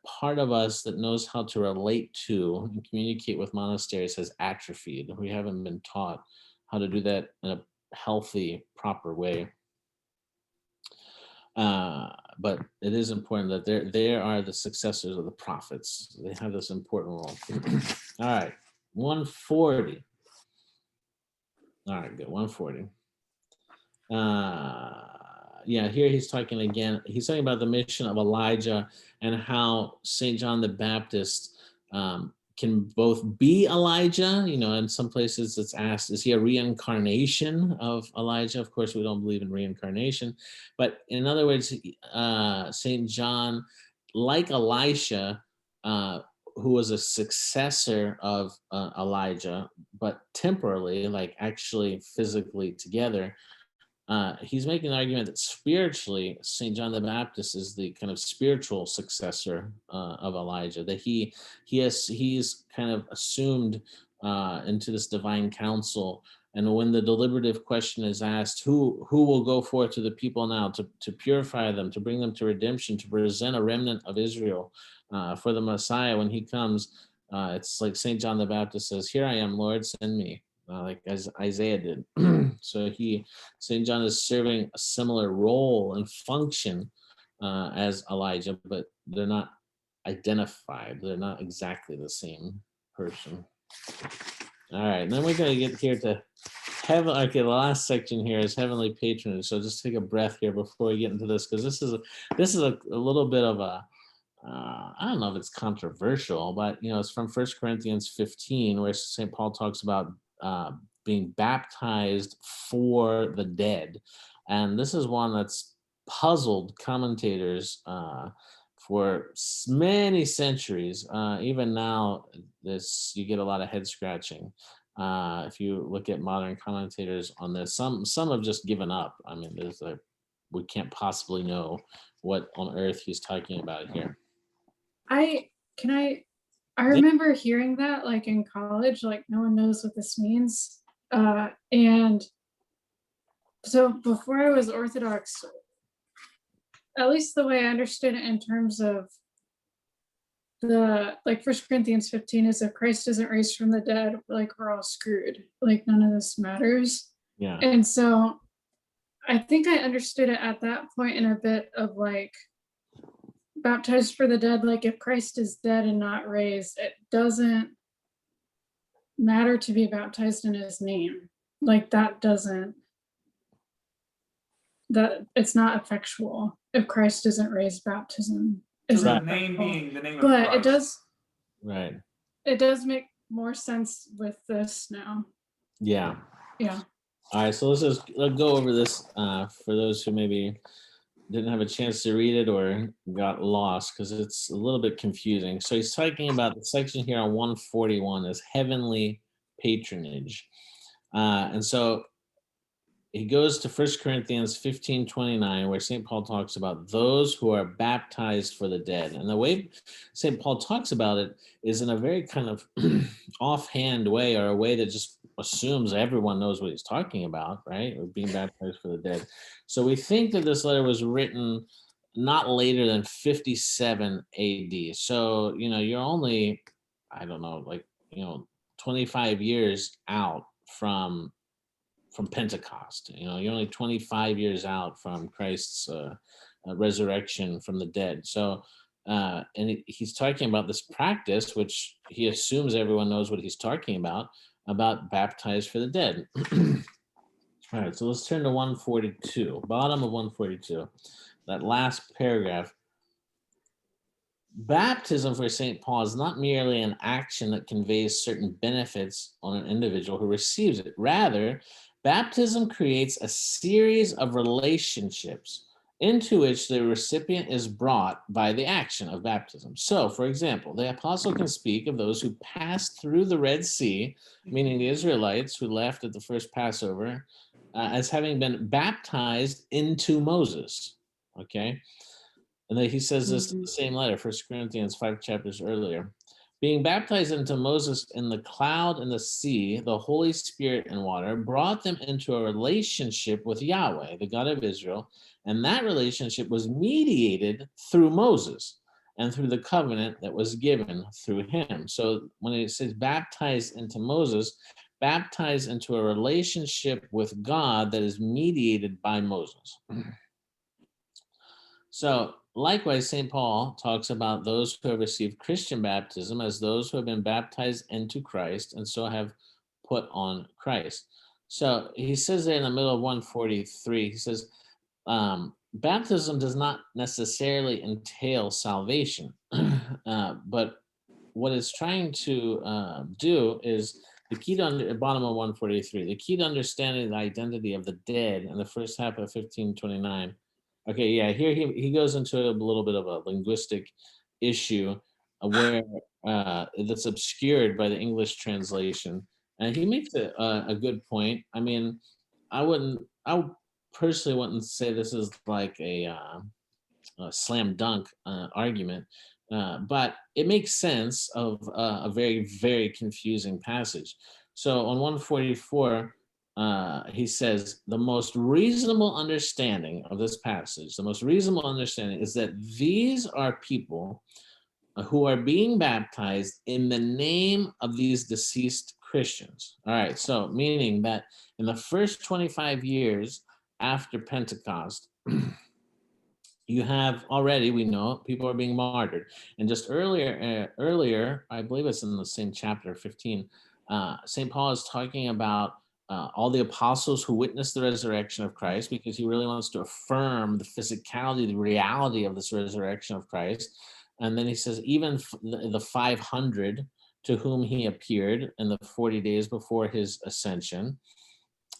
part of us that knows how to relate to and communicate with monasteries has atrophied. We haven't been taught how to do that in a healthy, proper way. But it is important that they are the successors of the prophets. They have this important role. All right, 140. All right, good, 140. Here he's talking again. He's talking about the mission of Elijah and how St. John the Baptist can both be Elijah. In some places it's asked, is he a reincarnation of Elijah? Of course, we don't believe in reincarnation. But in other words, St. John, like Elisha, who was a successor of Elijah, but temporally, like actually physically together, he's making an argument that spiritually, St. John the Baptist is the kind of spiritual successor of Elijah, that he's kind of assumed into this divine council. And when the deliberative question is asked, who will go forth to the people now to purify them, to bring them to redemption, to present a remnant of Israel for the Messiah when he comes, it's like St. John the Baptist says, "Here I am, Lord, send me." Like as Isaiah did. So St. John is serving a similar role and function as Elijah, but they're not identified. They're not exactly the same person. All right, and then we're going to get here to heaven. Okay, the last section here is heavenly patronage. So just take a breath here before we get into this, because this is a little bit of a I don't know if it's controversial, but it's from 1 Corinthians 15, where St. Paul talks about being baptized for the dead. And this is one that's puzzled commentators for many centuries. Even now, you get a lot of head scratching. If you look at modern commentators on this, some have just given up. I mean, we can't possibly know what on earth he's talking about here. I remember hearing that like in college, like no one knows what this means. And so before I was Orthodox, at least the way I understood it in terms of the, like, 1 Corinthians 15 is if Christ isn't raised from the dead, like, we're all screwed. Like, none of this matters. Yeah. And so I think I understood it at that point in a bit of like, baptized for the dead, like if Christ is dead and not raised, it doesn't matter to be baptized in his name. Like that it's not effectual if Christ isn't raised. Baptism So is the not name effectual. being the name of But Christ. Right. it does make more sense with this now. Yeah. Yeah. All right, so let's go over this for those who maybe didn't have a chance to read it or got lost, because it's a little bit confusing. So he's talking about the section here on 141 is heavenly patronage. And so he goes to 1 Corinthians 15:29, where St. Paul talks about those who are baptized for the dead. And the way St. Paul talks about it is in a very kind of offhand way, or a way that just assumes everyone knows what he's talking about, right? Or being baptized for the dead. So we think that this letter was written not later than 57 AD. So, you're only, I don't know, 25 years out from Pentecost. You're only 25 years out from Christ's resurrection from the dead. So, and he's talking about this practice, which he assumes everyone knows what he's talking about baptized for the dead. All right, so let's turn to 142, bottom of 142, that last paragraph. Baptism for St. Paul is not merely an action that conveys certain benefits on an individual who receives it. Rather, baptism creates a series of relationships into which the recipient is brought by the action of baptism. So, for example, the apostle can speak of those who passed through the Red Sea, meaning the Israelites who left at the first Passover, as having been baptized into Moses. Okay? And then he says this in the same letter, 1 Corinthians 5 chapters earlier. Being baptized into Moses in the cloud and the sea, the Holy Spirit and water brought them into a relationship with Yahweh, the God of Israel. And that relationship was mediated through Moses and through the covenant that was given through him. So when it says baptized into Moses, baptized into a relationship with God that is mediated by Moses. So likewise, St. Paul talks about those who have received Christian baptism as those who have been baptized into Christ and so have put on Christ. So he says there in the middle of 143, he says, baptism does not necessarily entail salvation, but what it's trying to do is the key to bottom of 143, the key to understanding the identity of the dead in the first half of 1529. Okay, yeah, here he goes into a little bit of a linguistic personally where that's obscured by the English translation. And he makes a good point. I mean, I personally wouldn't say this is like a slam dunk argument, but it makes sense of a very, very confusing passage. So on 144, he says, the most reasonable understanding of this passage, the most reasonable understanding is that these are people who are being baptized in the name of these deceased Christians. All right, so meaning that in the first 25 years after Pentecost, you have already, we know, people are being martyred. And just earlier, I believe it's in the same chapter 15, St. Paul is talking about all the apostles who witnessed the resurrection of Christ, because he really wants to affirm the physicality, the reality of this resurrection of Christ. And then he says, even the 500 to whom he appeared in the 40 days before his ascension.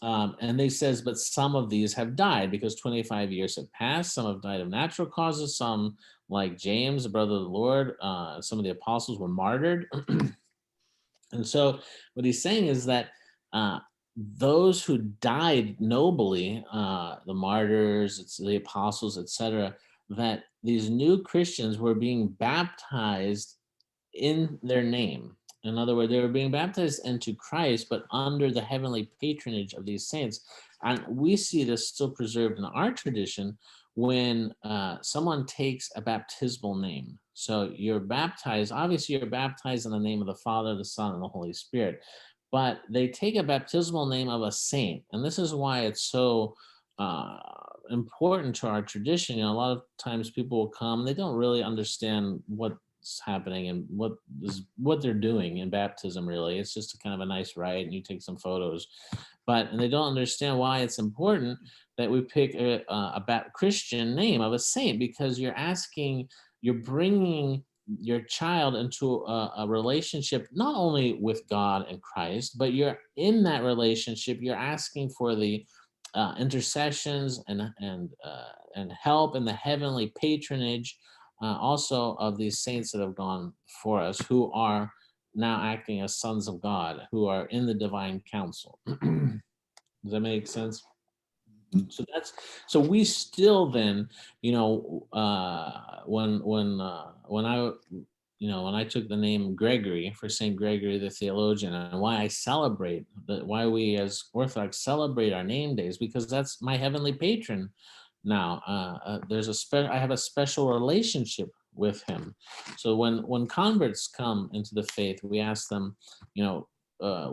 And they says, but some of these have died because 25 years have passed. Some have died of natural causes. Some, like James, the brother of the Lord, some of the apostles were martyred. And so what he's saying is that those who died nobly, the martyrs, it's the apostles, etc., that these new Christians were being baptized in their name. In other words, they were being baptized into Christ, but under the heavenly patronage of these saints. And we see this still preserved in our tradition, when someone takes a baptismal name. So you're baptized, obviously you're baptized in the name of the Father, the Son, and the Holy Spirit, but they take a baptismal name of a saint. And this is why it's so important to our tradition. You know, a lot of times people will come, they don't really understand what's happening and what they're doing in baptism. Really, it's just a kind of a nice rite, and you take some photos, and they don't understand why it's important that we pick a Christian name of a saint, because you're bringing your child into a relationship not only with God and Christ, but you're in that relationship, you're asking for the intercessions and help and the heavenly patronage also of these saints that have gone for us, who are now acting as sons of God, who are in the divine council. Does that make sense? So we still then, you know, when I took the name Gregory for Saint Gregory the theologian, and why I celebrate that, why we as Orthodox celebrate our name days, because that's my heavenly patron. Now, I have a special relationship with him. So when converts come into the faith, we ask them, you know,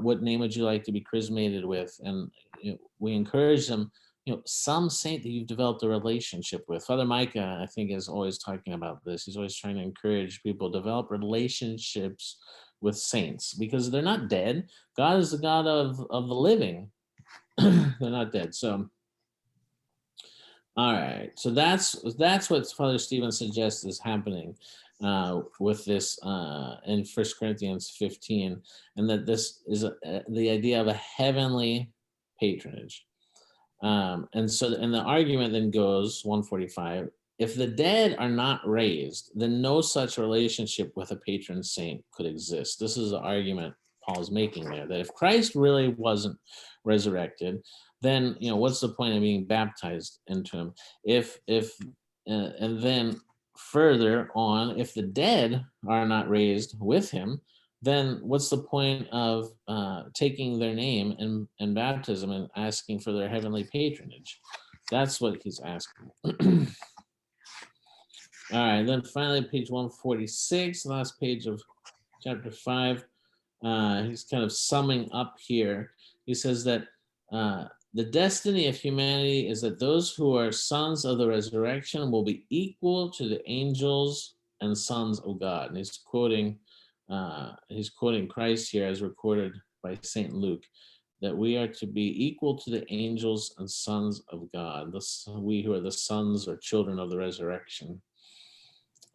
what name would you like to be chrismated with? And you know, we encourage them, you know, some saint that you've developed a relationship with. Father Micah, I think, is always talking about this. He's always trying to encourage people to develop relationships with saints, because they're not dead. God is the God of the living. They're not dead. So, all right. So that's what Father Stephen suggests is happening with this in 1 Corinthians 15, and that this is the idea of a heavenly patronage. And the argument then goes, 145, if the dead are not raised, then no such relationship with a patron saint could exist. This is the argument Paul's making there, that if Christ really wasn't resurrected, then, you know, what's the point of being baptized into him? And then further on, if the dead are not raised with him, then what's the point of taking their name in baptism and asking for their heavenly patronage? That's what he's asking. All right, then finally, page 146, last page of chapter 5. He's kind of summing up here. He says that the destiny of humanity is that those who are sons of the resurrection will be equal to the angels and sons of God. And he's quoting Christ here as recorded by St. Luke, that we are to be equal to the angels and sons of God, we who are the sons or children of the resurrection.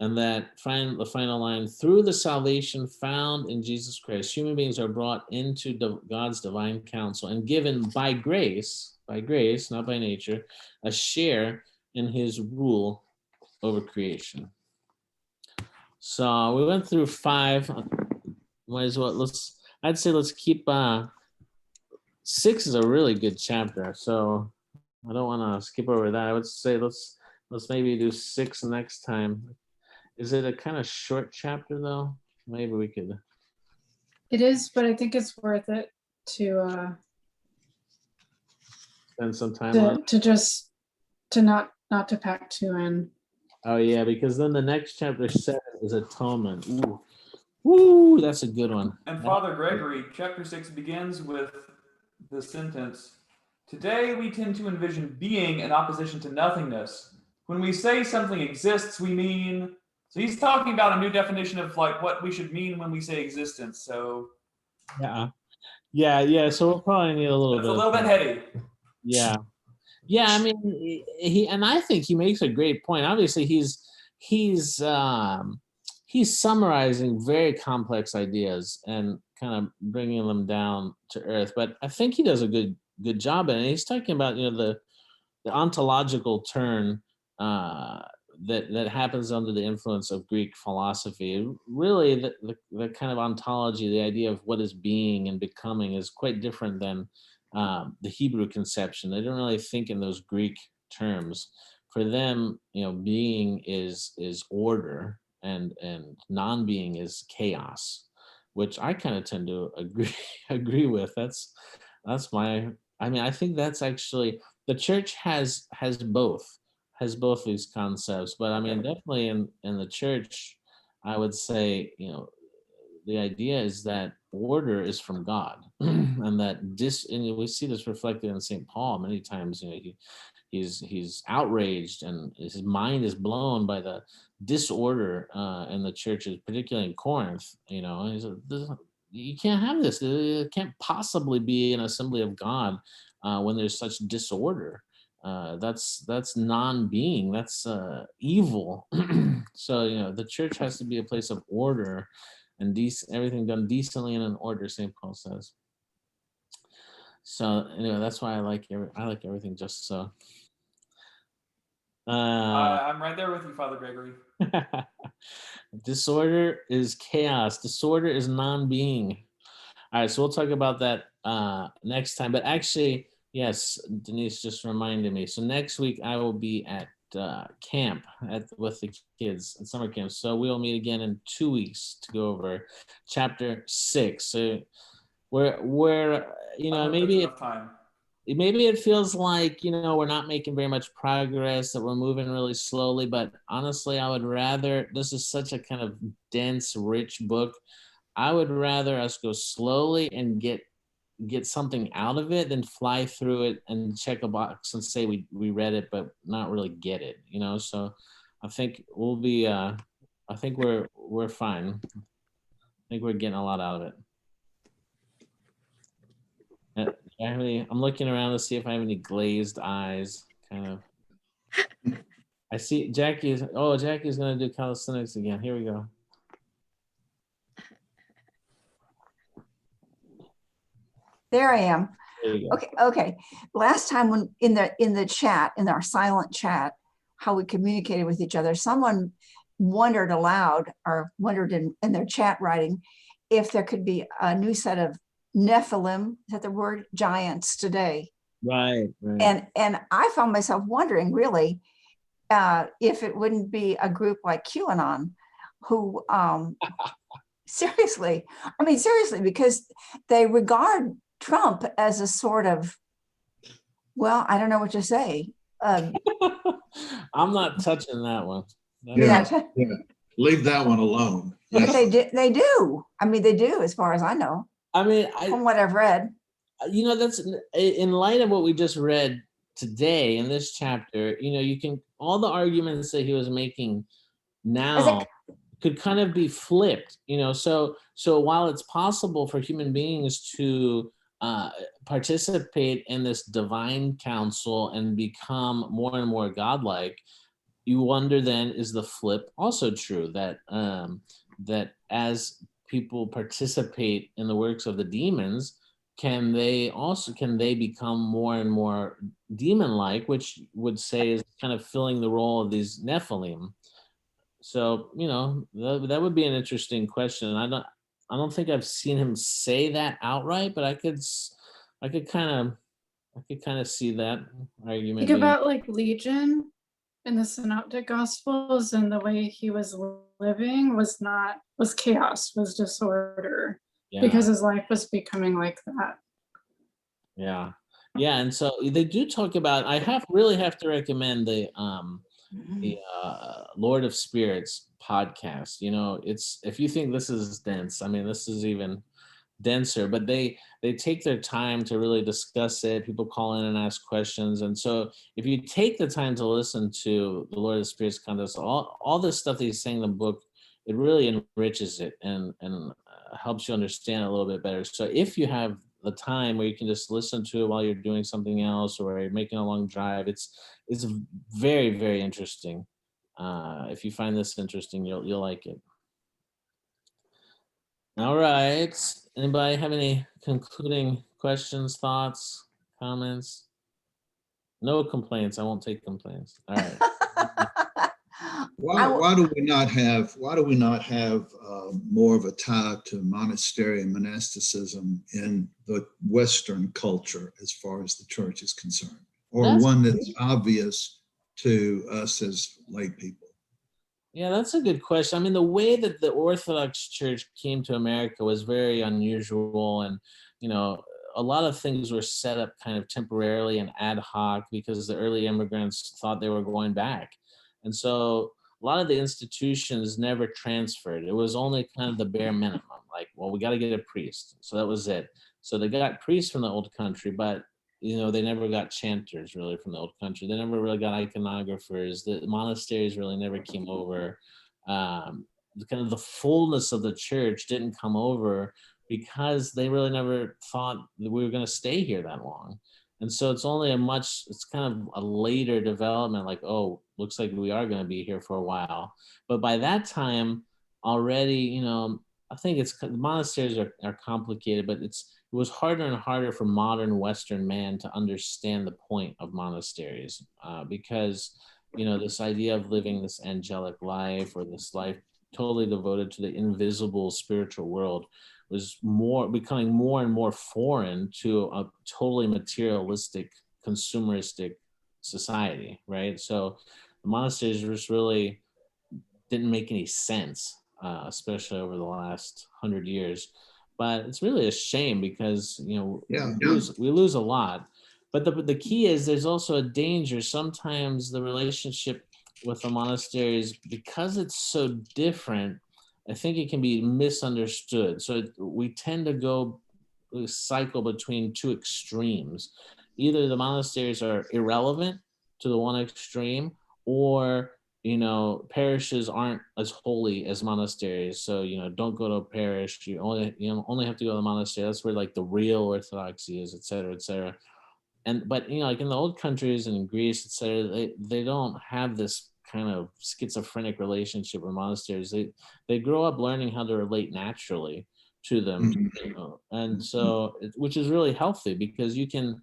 And that the final line, through the salvation found in Jesus Christ, human beings are brought into God's divine counsel and given by grace, not by nature, a share in his rule over creation. So we went through 5. Might as well, I'd say let's keep 6 is a really good chapter. So I don't want to skip over that. I would say let's maybe do 6 next time. Is it a kind of short chapter though? Maybe we could. It is, but I think it's worth it to spend some time on to not to pack 2 in. Oh yeah, because then the next chapter 7 is atonement. Ooh. Woo, that's a good one. And Father Gregory, chapter 6 begins with the sentence, today we tend to envision being in opposition to nothingness. When we say something exists, we mean... So he's talking about a new definition of like what we should mean when we say existence. So yeah. So we'll probably need a little bit. It's a little bit heady. Yeah. I mean, I think he makes a great point. Obviously, he's summarizing very complex ideas and kind of bringing them down to earth. But I think he does a good job in it. He's talking about, you know, the ontological turn that happens under the influence of Greek philosophy. Really, the kind of ontology, the idea of what is being and becoming, is quite different than the Hebrew conception. They don't really think in those Greek terms. For them, you know, being is order, and non-being is chaos, which I kind of tend to agree with. That's my. I mean, I think that's actually the church has both. has both these concepts. But I mean, definitely in the church, I would say, the idea is that order is from God, and that and we see this reflected in St. Paul many times. He's outraged, and his mind is blown by the disorder in the churches, particularly in Corinth. You can't have this. It can't possibly be an assembly of God when there's such disorder. That's non-being. That's evil. So the church has to be a place of order and everything done decently and in order. St. Paul says. So that's why I like everything just so. I'm right there with you, Father Gregory. Disorder is chaos. Disorder is non-being. All right, so we'll talk about that next time. But actually, yes, Denise just reminded me. So next week I will be at camp with the kids at summer camp. So we'll meet again in 2 weeks to go over chapter 6. So we're maybe it feels like we're not making very much progress, that we're moving really slowly, but honestly I would rather, this is such a kind of dense, rich book, I would rather us go slowly and get something out of it than fly through it and check a box and say we read it but not really get it. So I think we'll be I think we're fine. I think we're getting a lot out of it. I'm looking around to see if I have any glazed eyes, kind of. I see Jackie's going to do calisthenics again. Here we go. There I am. There you go. Okay. Last time when in the chat, in our silent chat, how we communicated with each other, someone wondered aloud or wondered in their chat writing if there could be a new set of Nephilim, is that the word, giants today? Right. And I found myself wondering really if it wouldn't be a group like QAnon who seriously, because they regard Trump as a sort of, well, I don't know what to say. I'm not touching that one. Yeah. Leave that one alone. But they do. I mean, they do, as far as I know. I mean, from what I've read. That's in light of what we just read today in this chapter. You can, all the arguments that he was making now could kind of be flipped. So while it's possible for human beings to participate in this divine council and become more and more godlike, you wonder then, is the flip also true, that that as people participate in the works of the demons, can they become more and more demon-like, which would say is kind of filling the role of these Nephilim? So that would be an interesting question. I don't think I've seen him say that outright, but I could kind of see that argument. Think about like Legion in the Synoptic Gospels, and the way he was living was chaos, was disorder, because his life was becoming like that. Yeah, and so they do talk about. I really have to recommend the Lord of Spirits podcast. It's, if you think this is dense, I mean, this is even denser, but they take their time to really discuss it. People call in and ask questions, and so if you take the time to listen to the Lord of Spirits contest, all the stuff that he's saying in the book, it really enriches it and helps you understand it a little bit better. So if you have the time where you can just listen to it while you're doing something else or you're making a long drive, it's very, very interesting. If you find this interesting, you'll like it. All right. Anybody have any concluding questions, thoughts, comments? No complaints. I won't take complaints. All right. Why do we not have more of a tie to monastery and monasticism in the Western culture as far as the church is concerned, or one that's obvious to us as lay people? Yeah, that's a good question. I mean, the way that the Orthodox Church came to America was very unusual, and a lot of things were set up kind of temporarily and ad hoc because the early immigrants thought they were going back. And so a lot of the institutions never transferred. It was only kind of the bare minimum, like, well, we got to get a priest. So that was it. So they got priests from the old country, but they never got chanters really from the old country. They never really got iconographers. The monasteries really never came over. Kind of the fullness of the church didn't come over because they really never thought that we were going to stay here that long. And so it's kind of a later development, like, oh, looks like we are going to be here for a while. But by that time already, I think the monasteries are complicated, but it was harder and harder for modern Western man to understand the point of monasteries because, this idea of living this angelic life or this life totally devoted to the invisible spiritual world was becoming more and more foreign to a totally materialistic, consumeristic society, right? So the monasteries just really didn't make any sense, especially over the last 100 years. But it's really a shame because we lose a lot. But the key is there's also a danger. Sometimes the relationship with the monasteries, because it's so different, I think it can be misunderstood. So we tend to cycle between two extremes. Either the monasteries are irrelevant to the one extreme, or parishes aren't as holy as monasteries. So don't go to a parish. You only have to go to the monastery. That's where like the real Orthodoxy is, et cetera, et cetera. But like in the old countries and in Greece, et cetera, they don't have this kind of schizophrenic relationship with monasteries. They grow up learning how to relate naturally to them, and so which is really healthy because you can.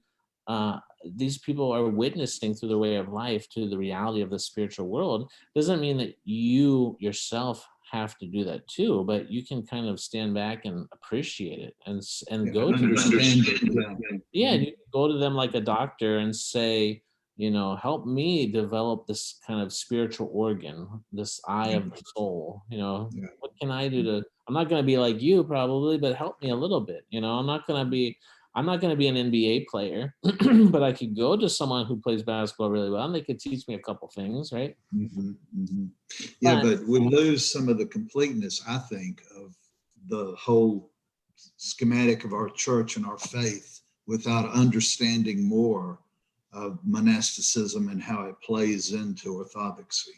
These people are witnessing through their way of life to the reality of the spiritual world. Doesn't mean that you yourself have to do that too, but you can kind of stand back and appreciate it and go to them. Yeah, and you go to them like a doctor and say, help me develop this kind of spiritual organ, this eye of the soul. What can I do I'm not going to be like you probably, but help me a little bit. I'm not going to be an NBA player, but I could go to someone who plays basketball really well and they could teach me a couple things, right? Yeah, but we lose some of the completeness, I think, of the whole schematic of our church and our faith without understanding more of monasticism and how it plays into orthodoxy.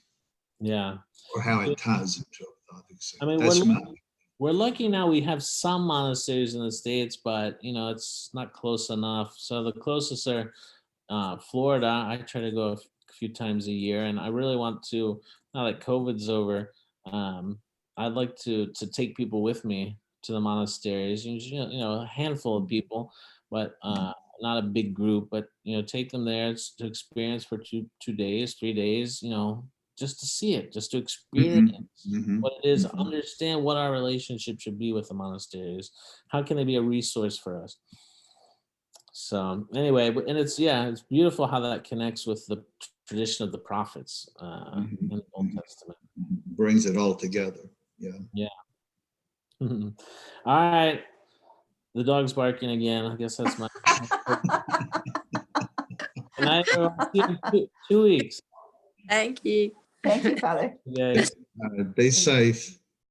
Yeah. Or how it ties into orthodoxy. I mean, we're lucky now we have some monasteries in the States, but it's not close enough. So the closest are Florida. I try to go a few times a year, and I really want to, now that COVID's over, I'd like to take people with me to the monasteries. A handful of people, but not a big group. But take them there to experience for 2 days, 3 days. Just to see it, just to experience what it is, understand what our relationship should be with the monasteries. How can they be a resource for us? So anyway, and it's beautiful how that connects with the tradition of the prophets in the Old Testament. Brings it all together. Yeah. All right. The dog's barking again. I guess that's my. And I will see you in 2 weeks. Thank you. Thank you, Father. Guys. Be safe.